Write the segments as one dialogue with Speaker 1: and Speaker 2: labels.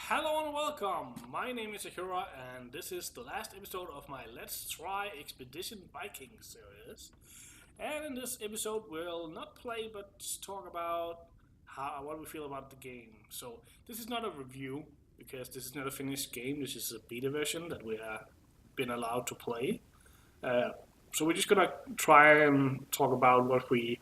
Speaker 1: Hello and welcome. My name is Ahura, and this is the last episode of my Let's Try Expedition Viking series. And in this episode, we'll not play but talk about what we feel about the game. So this is not a review because this is not a finished game. This is a beta version that we have been allowed to play. So we're just gonna try and talk about what we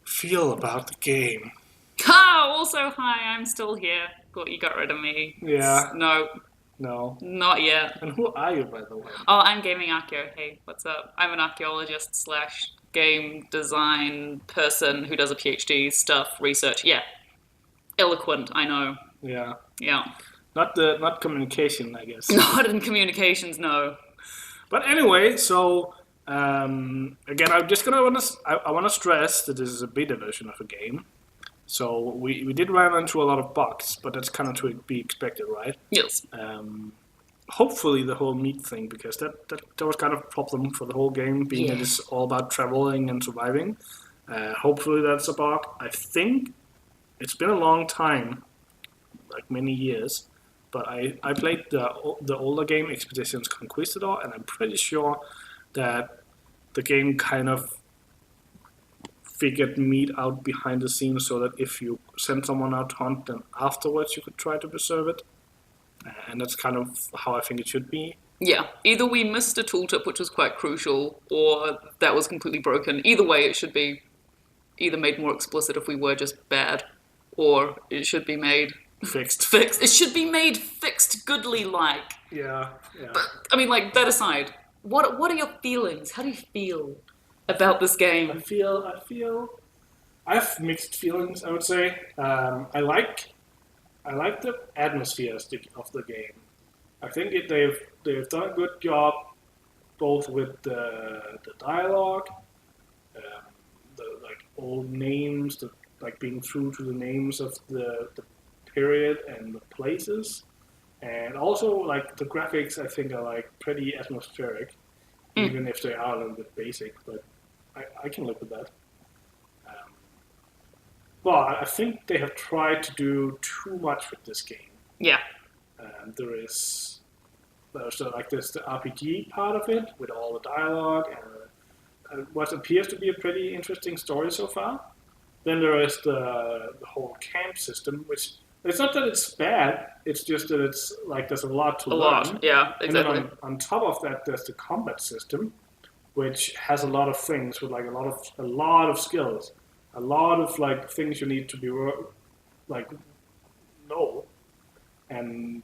Speaker 1: feel about the game.
Speaker 2: Ah, also, hi, I'm still here. Thought you got rid of me.
Speaker 1: Yeah.
Speaker 2: No,
Speaker 1: No.
Speaker 2: not yet.
Speaker 1: And who are you, by the way?
Speaker 2: Oh, I'm Gamingarchaeo. Hey, what's up? I'm an archaeologist slash game design person who does a PhD stuff, research. Yeah. Eloquent, I know.
Speaker 1: Yeah.
Speaker 2: Yeah.
Speaker 1: Not communication, I guess.
Speaker 2: Not in communications, no.
Speaker 1: But anyway, so again, I want to stress that this is a beta version of a game. So we did run into a lot of bugs, but that's kind of to be expected, right?
Speaker 2: Yes.
Speaker 1: Hopefully the whole meat thing, because that was kind of a problem for the whole game, being that it's all about traveling and surviving. Hopefully that's a bug. I think it's been a long time, like many years, but I played the older game, Expeditions Conquistador, and I'm pretty sure that the game kind of figured meat out behind the scenes so that if you send someone out to hunt, then afterwards you could try to preserve it. And that's kind of how I think it should be.
Speaker 2: Yeah, either we missed a tooltip which was quite crucial, or that was completely broken. Either way, it should be either made more explicit if we were just bad, or it should be made
Speaker 1: Fixed.
Speaker 2: It should be made fixed goodly like.
Speaker 1: Yeah.
Speaker 2: But, I mean, like, that aside, what are your feelings? How do you feel about this game?
Speaker 1: I have mixed feelings, I would say. I like the atmosphere of the game. I think they've done a good job both with the dialogue, the like old names, like being true to the names of the period and the places, and also like the graphics. I think are like pretty atmospheric, even if they are a little bit basic. But I can live with that. Well, I think they have tried to do too much with this game.
Speaker 2: Yeah.
Speaker 1: There's the RPG part of it with all the dialogue and what appears to be a pretty interesting story so far. Then there is the whole camp system, which it's not that it's bad. It's just that it's like there's a lot to learn.
Speaker 2: Lot, yeah, exactly.
Speaker 1: And then on top of that, there's the combat system, which has a lot of things with like a lot of skills. A lot of like things you need to be like know, and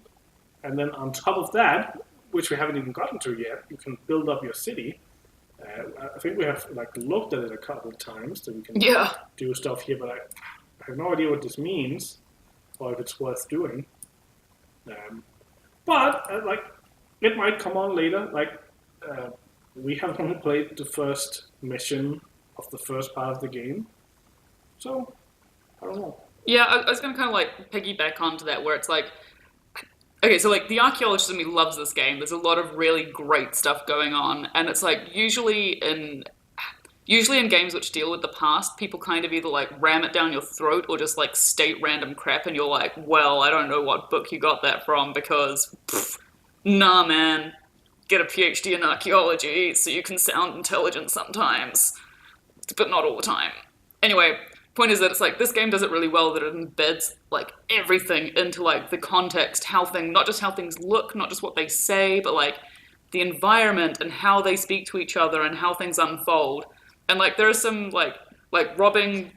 Speaker 1: then on top of that, which we haven't even gotten to yet, you can build up your city. I think we have like looked at it a couple of times that we can do stuff here, but I have no idea what this means or if it's worth doing. But like it might come on later. Like we have only played the first mission of the first part of the game. So, I don't know.
Speaker 2: Yeah, I was going to kind of like piggyback onto that where it's like, okay, so like the archaeologist in me loves this game. There's a lot of really great stuff going on, and it's like usually in games which deal with the past, people kind of either like ram it down your throat or just like state random crap, and you're like, well, I don't know what book you got that from because, nah, man, get a PhD in archaeology so you can sound intelligent sometimes, but not all the time. Anyway. Point is that it's like this game does it really well, that it embeds like everything into like the context, not just how things look, not just what they say, but like the environment and how they speak to each other and how things unfold. And like there are some like robbing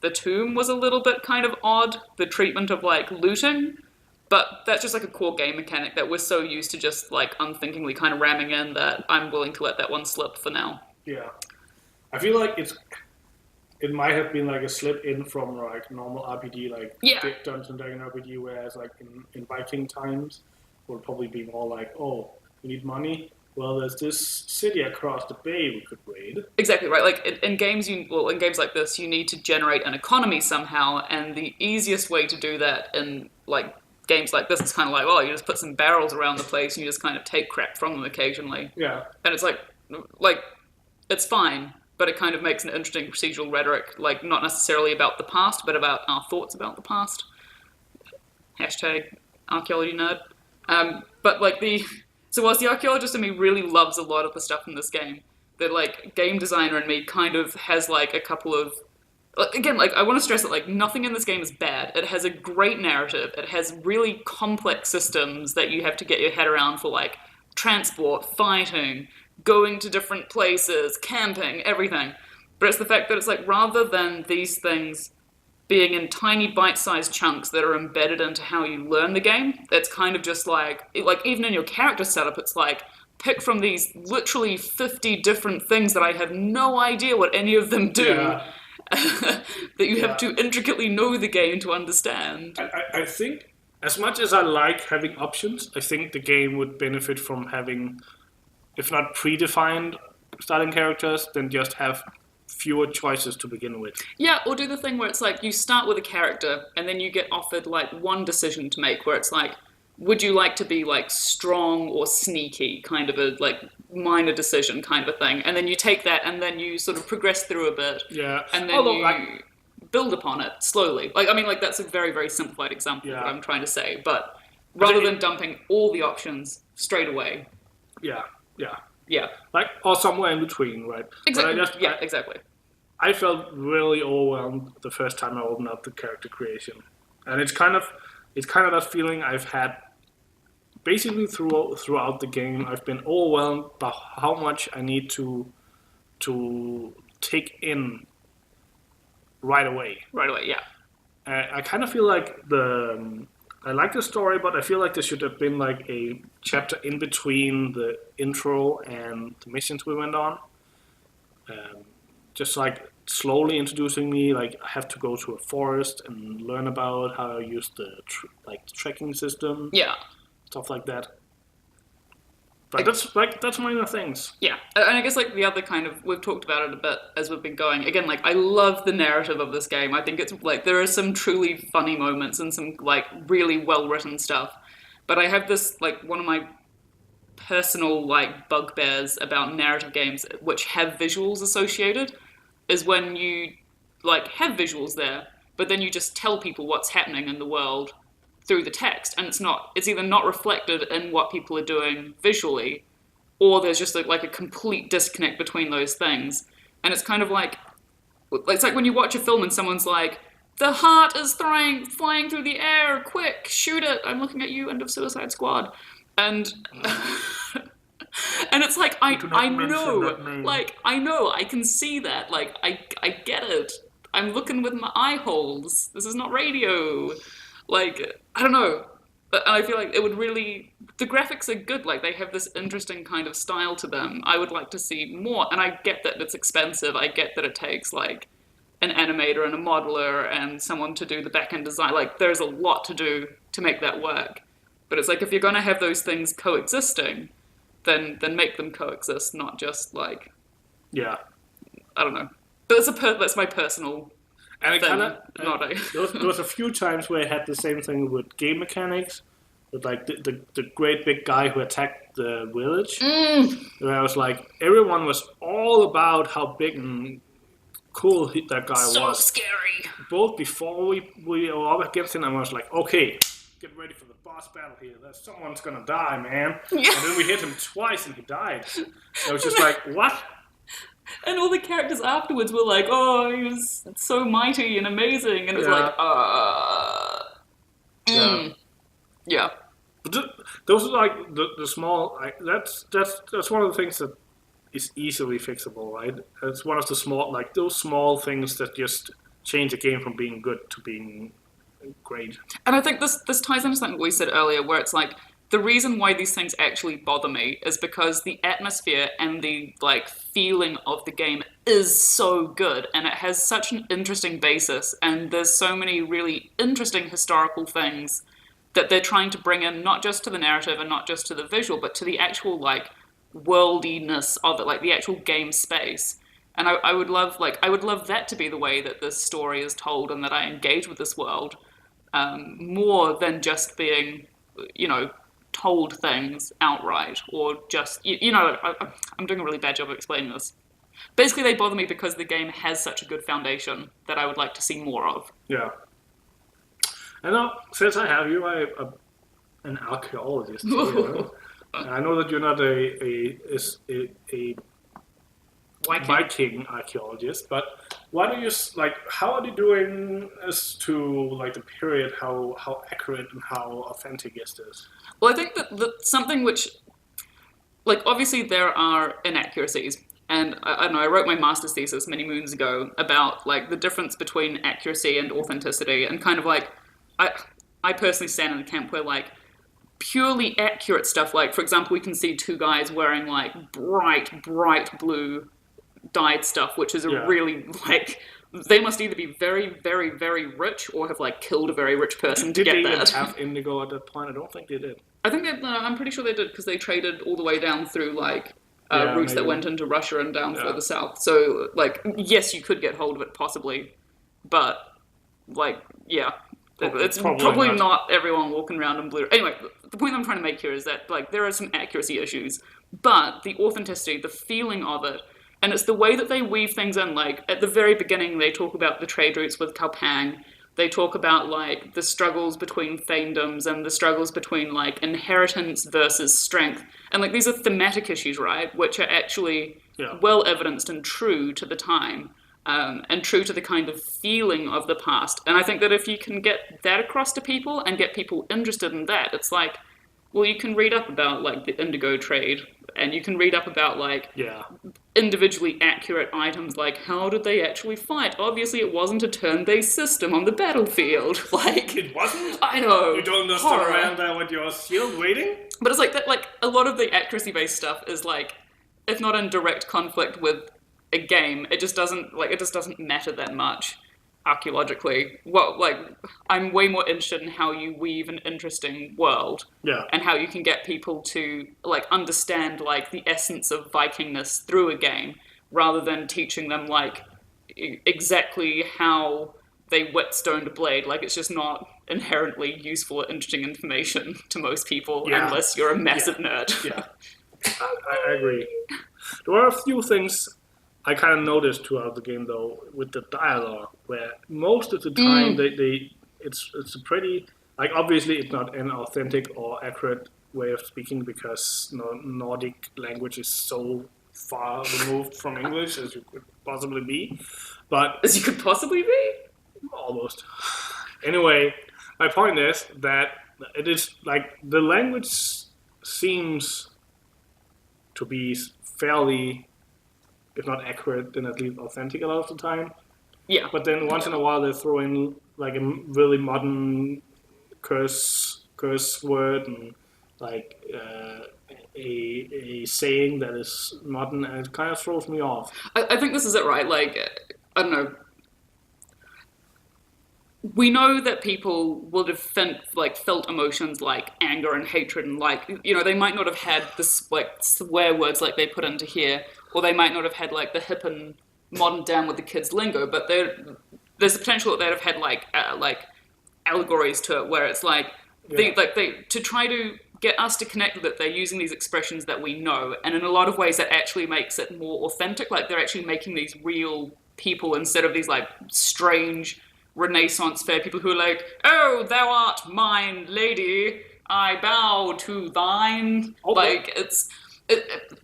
Speaker 2: the tomb was a little bit kind of odd, the treatment of like looting, but that's just like a core game mechanic that we're so used to just like unthinkingly kind of ramming in that I'm willing to let that one slip for now.
Speaker 1: Yeah, I feel like it might have been like a slip in from like normal RPG, like Dungeons and Dragons RPG, whereas like in Viking times, would probably be more like, oh, we need money. Well, there's this city across the bay we could raid.
Speaker 2: Exactly right. Like in games, in games like this, you need to generate an economy somehow, and the easiest way to do that in like games like this is kind of like, oh, you just put some barrels around the place and you just kind of take crap from them occasionally.
Speaker 1: Yeah.
Speaker 2: And it's like it's fine. But it kind of makes an interesting procedural rhetoric, like not necessarily about the past, but about our thoughts about the past. Hashtag archaeology nerd. But like so whilst the archaeologist in me really loves a lot of the stuff in this game, the like game designer in me kind of has like a couple of again, like I want to stress that like nothing in this game is bad. It has a great narrative. It has really complex systems that you have to get your head around for like transport, fighting, going to different places, camping, everything. But it's the fact that it's like rather than these things being in tiny bite-sized chunks that are embedded into how you learn the game, it's kind of just like even in your character setup, it's like pick from these literally 50 different things that I have no idea what any of them do.
Speaker 1: Yeah.
Speaker 2: That you have to intricately know the game to understand.
Speaker 1: I think, as much as I like having options, I think the game would benefit from having, if not predefined starting characters, then just have fewer choices to begin with.
Speaker 2: Yeah, or do the thing where it's like you start with a character and then you get offered like one decision to make where it's like, would you like to be like strong or sneaky, kind of a like minor decision kind of a thing, and then you take that and then you sort of progress through a bit,
Speaker 1: Yeah.
Speaker 2: and then you build upon it slowly. Like I mean, like that's a very very simplified example of what I'm trying to say, but rather than dumping all the options straight away.
Speaker 1: Yeah.
Speaker 2: Yeah.
Speaker 1: Like or somewhere in between, right?
Speaker 2: Exactly. Exactly.
Speaker 1: I felt really overwhelmed the first time I opened up the character creation, and it's kind of that feeling I've had basically throughout the game. I've been overwhelmed by how much I need to take in right away.
Speaker 2: Right away, yeah.
Speaker 1: I kind of feel like I like the story, but I feel like there should have been like a chapter in between the intro and the missions we went on. Just like slowly introducing me, like I have to go to a forest and learn about how I use the trekking system.
Speaker 2: Yeah.
Speaker 1: Stuff like that. But that's minor things.
Speaker 2: Yeah, and I guess like the other kind of, we've talked about it a bit as we've been going. Again, like I love the narrative of this game. I think it's like there are some truly funny moments and some like really well written stuff. But I have this like one of my personal like bugbears about narrative games which have visuals associated is when you like have visuals there, but then you just tell people what's happening in the world through the text, and it's either not reflected in what people are doing visually, or there's just like a complete disconnect between those things. And it's kind of like it's like when you watch a film and someone's like, the heart is flying through the air, quick, shoot it, I'm looking at you, end of Suicide Squad. And and it's like I know I can see that, like I get it, I'm looking with my eye holes, this is not radio. Like, I don't know. But I feel like it would really... The graphics are good. Like, they have this interesting kind of style to them. I would like to see more. And I get that it's expensive. I get that it takes, like, an animator and a modeler and someone to do the back-end design. Like, there's a lot to do to make that work. But it's like, if you're going to have those things coexisting, then make them coexist, not just, like...
Speaker 1: Yeah.
Speaker 2: I don't know. But that's my personal...
Speaker 1: And there was a few times where I had the same thing with game mechanics, with like the great big guy who attacked the village. Where I was like, everyone was all about how big and cool that guy was.
Speaker 2: So scary.
Speaker 1: Both before we were up against him, I was like, okay, get ready for the boss battle here. Someone's gonna die, man. Yeah. And then we hit him twice and he died. I was just like, what?
Speaker 2: And all the characters afterwards were like, oh, he was so mighty and amazing. And it was like, Yeah.
Speaker 1: But those are like the small, that's one of the things that is easily fixable, right? It's one of the small, like those small things that just change a game from being good to being great.
Speaker 2: And I think this ties into something we said earlier, where it's like, the reason why these things actually bother me is because the atmosphere and the like feeling of the game is so good, and it has such an interesting basis, and there's so many really interesting historical things that they're trying to bring in, not just to the narrative and not just to the visual, but to the actual like worldiness of it, like the actual game space. And I would love that to be the way that this story is told, and that I engage with this world more than just being, you know, told things outright, or just, I'm doing a really bad job of explaining this. Basically, they bother me because the game has such a good foundation that I would like to see more of.
Speaker 1: Yeah. And now, since I have you, an archaeologist here. I know that you're not a
Speaker 2: Viking.
Speaker 1: Viking archaeologist, but what do you like? How are they doing as to like the period? How accurate and how authentic is this?
Speaker 2: Well, I think that something which, like, obviously there are inaccuracies. And I don't know, I wrote my master's thesis many moons ago about like the difference between accuracy and authenticity, and kind of like, I, I personally stand in the camp where like purely accurate stuff, like for example, we can see two guys wearing like bright blue dyed stuff, which is a
Speaker 1: Yeah.
Speaker 2: really like they must either be very rich or have like killed a very rich person to
Speaker 1: Did they
Speaker 2: get
Speaker 1: even
Speaker 2: that.
Speaker 1: have indigo at that point? I don't think they did.
Speaker 2: I think I'm pretty sure they did because they traded all the way down through like
Speaker 1: Yeah,
Speaker 2: routes that
Speaker 1: maybe.
Speaker 2: went into Russia and down
Speaker 1: Yeah.
Speaker 2: further south. So like yes, you could get hold of it possibly, but like yeah, it's
Speaker 1: Probably
Speaker 2: probably
Speaker 1: not.
Speaker 2: not everyone walking around in blue. Anyway, the point I'm trying to make here is that like there are some accuracy issues, but the authenticity, the feeling of it, and it's the way that they weave things in. Like at the very beginning, they talk about the trade routes with Kalpang. They talk about like the struggles between thanedoms and the struggles between like inheritance versus strength, and like these are thematic issues, right? Which are actually
Speaker 1: Yeah.
Speaker 2: well evidenced and true to the time, and true to the kind of feeling of the past. And I think that if you can get that across to people and get people interested in that, it's like, well, you can read up about like the indigo trade, and you can read up about like
Speaker 1: Yeah.
Speaker 2: individually accurate items like how did they actually fight? Obviously, it wasn't a turn-based system on the battlefield. Like,
Speaker 1: It wasn't.
Speaker 2: I know,
Speaker 1: You don't just
Speaker 2: horror.
Speaker 1: stand around there with your shield waiting.
Speaker 2: But it's like that. Like a lot of the accuracy-based stuff is like, if not in direct conflict with a game, it just doesn't matter that much archaeologically. Well, like I'm way more interested in how you weave an interesting world
Speaker 1: Yeah.
Speaker 2: and how you can get people to like understand like the essence of Vikingness through a game, rather than teaching them like exactly how they whetstone a blade. Like it's just not inherently useful or interesting information to most people
Speaker 1: Yeah.
Speaker 2: unless you're a massive nerd.
Speaker 1: Yeah. I agree. There are a few things I kind of noticed throughout the game, though, with the dialogue, where most of the time it's a pretty like obviously it's not an authentic or accurate way of speaking because Nordic language is so far removed from English as you could possibly be, but
Speaker 2: As you could possibly be.
Speaker 1: almost. Anyway, my point is that it is like the language seems to be fairly, if not accurate, then at least authentic a lot of the time.
Speaker 2: Yeah.
Speaker 1: But then once in a while they throw in like a really modern curse word and like a saying that is modern, and it kind of throws me off.
Speaker 2: I think this is it, right? Like, I don't know. We know that people would have felt emotions like anger and hatred, and like they might not have had this like swear words like they put into here, or they might not have had like the hip and modern down with the kids lingo. But there's the potential that they'd have had like allegories to it, where it's like they to try to get us to connect with it. They're using these expressions that we know, and in a lot of ways that actually makes it more authentic. Like they're actually making these real people instead of these like strange Renaissance fair people who are like, "Oh, thou art mine, lady. I bow to thine."
Speaker 1: Okay.
Speaker 2: Like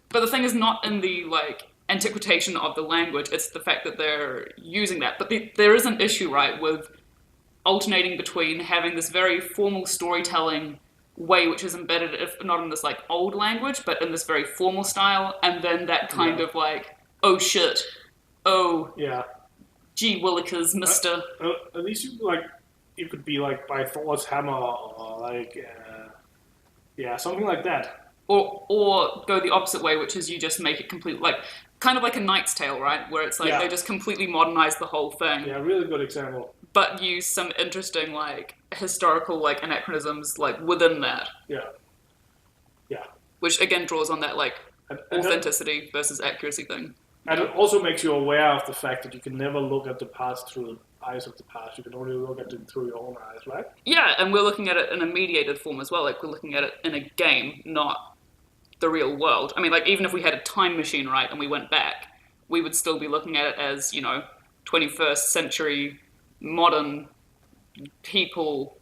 Speaker 2: but the thing is not in the like antiquitation of the language. It's the fact that they're using that. But there is an issue, right, with alternating between having this very formal storytelling way, which is embedded, if not in this like old language, but in this very formal style, and then that kind of like, oh shit, oh
Speaker 1: Yeah.
Speaker 2: gee willikers, Mister.
Speaker 1: At least you could be like by Thor's hammer or like something like that.
Speaker 2: Or go the opposite way, which is you just make it complete, like kind of like a Knight's Tale, right? Where it's like they just completely modernize the whole thing.
Speaker 1: Yeah, really good example.
Speaker 2: But use some interesting like historical like anachronisms like within that.
Speaker 1: Yeah. Yeah.
Speaker 2: Which again draws on that like
Speaker 1: And
Speaker 2: authenticity versus accuracy thing.
Speaker 1: And it also makes you aware of the fact that you can never look at the past through the eyes of the past. You can only look at it through your own eyes, right?
Speaker 2: Yeah, and we're looking at it in a mediated form as well. Like we're looking at it in a game, not the real world. I mean, like even if we had a time machine, right, and we went back, we would still be looking at it as 21st century modern people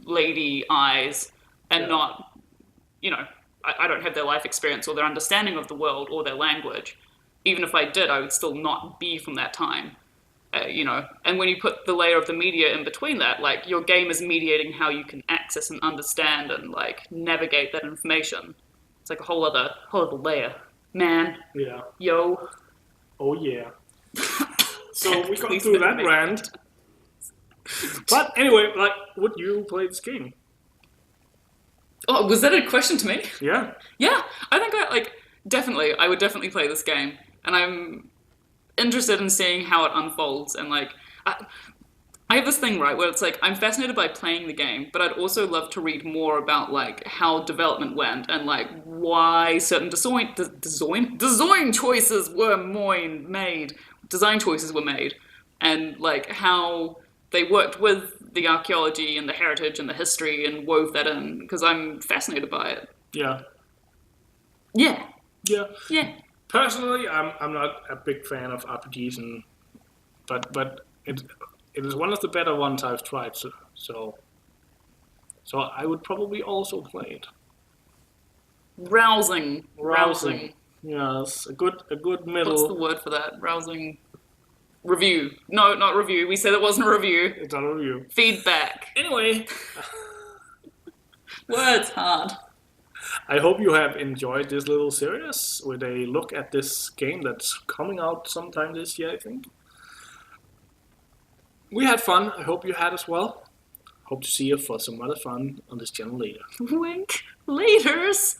Speaker 2: lady eyes and
Speaker 1: Yeah.
Speaker 2: not, you know, I don't have their life experience or their understanding of the world or their language. Even if I did, I would still not be from that time. And when you put the layer of the media in between that, like your game is mediating how you can access and understand and like navigate that information. It's like a whole other layer. Man,
Speaker 1: Yeah.
Speaker 2: yo,
Speaker 1: Oh yeah. So we got
Speaker 2: please
Speaker 1: through
Speaker 2: never
Speaker 1: that
Speaker 2: make
Speaker 1: rant. But anyway, like, would you play this game?
Speaker 2: Oh, was that a question to me?
Speaker 1: Yeah.
Speaker 2: Yeah, I think definitely I would definitely play this game, and I'm interested in seeing how it unfolds. And like, I have this thing right where it's like I'm fascinated by playing the game, but I'd also love to read more about like how development went and like why certain design choices were made, design choices were made, and like how they worked with the archaeology and the heritage and the history and wove that in because I'm fascinated by it.
Speaker 1: Yeah.
Speaker 2: Yeah,
Speaker 1: Yeah.
Speaker 2: yeah.
Speaker 1: Personally, I'm not a big fan of RPGs, but it is one of the better ones I've tried. So I would probably also play it.
Speaker 2: Rousing,
Speaker 1: Rousing.
Speaker 2: rousing.
Speaker 1: Yes, a good
Speaker 2: What's the
Speaker 1: middle.
Speaker 2: word for that? Rousing. Review. No, not review. We said it wasn't a review.
Speaker 1: It's a review.
Speaker 2: Feedback.
Speaker 1: Anyway,
Speaker 2: Words hard.
Speaker 1: I hope you have enjoyed this little series with a look at this game that's coming out sometime this year, I think. We had fun. I hope you had as well. Hope to see you for some other fun on this channel later.
Speaker 2: Wink. Laters.